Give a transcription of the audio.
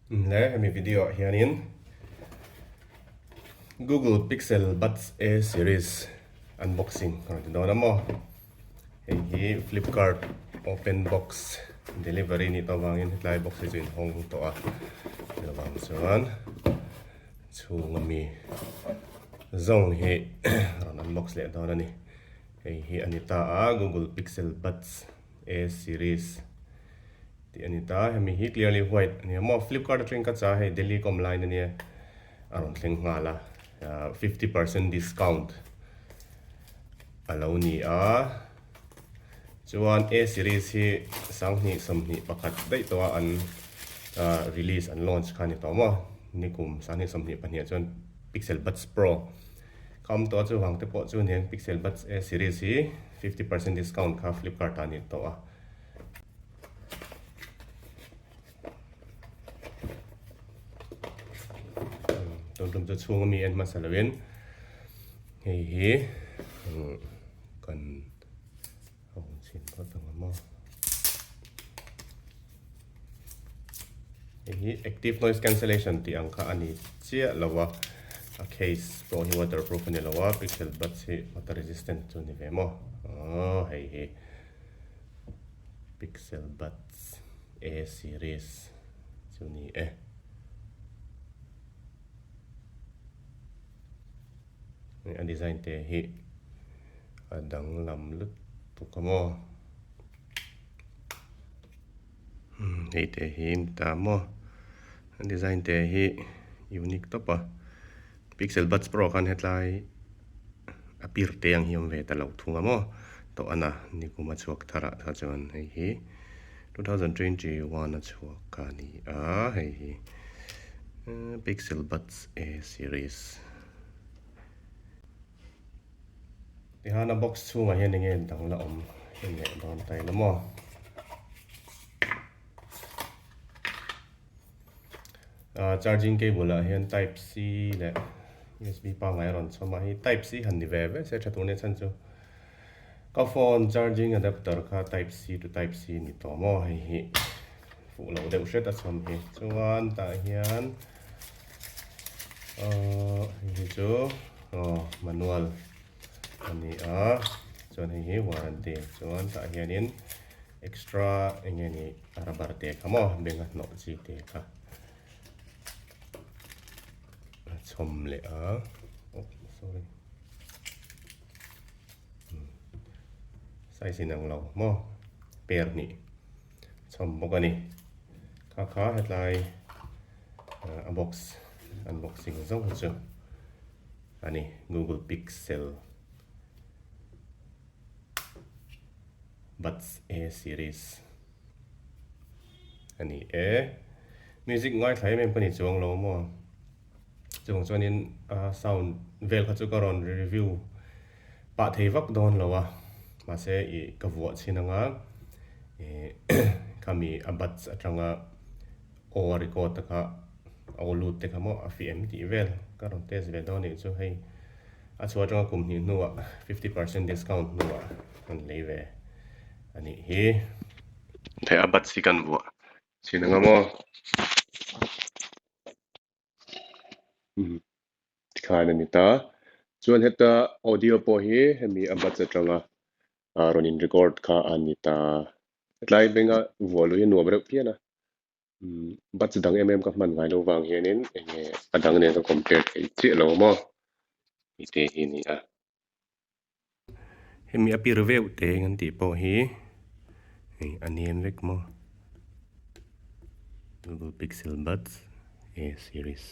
Le mi video hianin Google Pixel Buds A series unboxing do namo hi Flipkart open box delivery ni tawangin hitlai box is in hong to a lawang chuan chungami zong hi ron unbox le do na ni hi anita a Google Pixel Buds A series Anita, hemi hi clearly white. Ni mo Flipkart atling ka cha he Delhi com line ni aron tling ngala 50% discount. Alaw ni a chuan A series hi sang ni som ni pakhat dai to an release and launch khan to mo ni kum sang ni som ni pania chuan Pixel Buds Pro kam to chu wang te po chu ni Pixel Buds A series hi 50% discount kha Flipkart ani to a tôm cho chuông mi en masalawin hi kan hong sin ko tang mo hi active noise cancellation ti ang kha ani chia lawa a case pro hi waterproof ni lawa Pixel Buds hi water resistant chu ni ve mo hi Pixel Buds A series chu ni anh design te hi adang lam lut tu kamo hi te hi ta mo design te hi unique to pa Pixel Buds Pro kan hetlai apir te ang hiam ve ta lo thunga mo to ana ni kuma chuak thara tha chuan hi 2021 a chuak ka ni hi Pixel Buds A series hana box chunga hian nge dang la om nge don tai la mo charging cable la hian type C le USB pa ngai ron choma hi type C han ni ve se thatu ne chan chu ka phone charging adapter kha type C to type C ni to mo hi fu lo de ushet a chom hi chuan ta hian hi chu manual ani chuan hi warranty chuan ta hianin extra engeni arabar te khamo benga no chi te kha chom le sorry sai sinang lo mo per ni chom bokani kha headline unboxing zong chu ani Google Pixel Buds A series ani music ngai thai men pani chuang lo mo chuan in sound vel kha chu karon review pa thei vak don lawa ma se I ka vuah chinanga kami Buds atanga over record ka aulu te kamo FM ti vel karon test ve don ni chu hei a chu atanga kum ni nuwa 50% discount nuwa an leve ani hi thei Buds si kan vuah chinanga mo khana ni ta chuan heta audio po hi hemi Buds atanga ronin record kha anita tlai benga volu hi nuwa brek piana Buds dang ka man ngai lo wang hianin enge adang ne to compare kai chi lo mo ite hi ni hemi apir veu te ngan ti po hi aniem vek mo Google Pixel Buds A series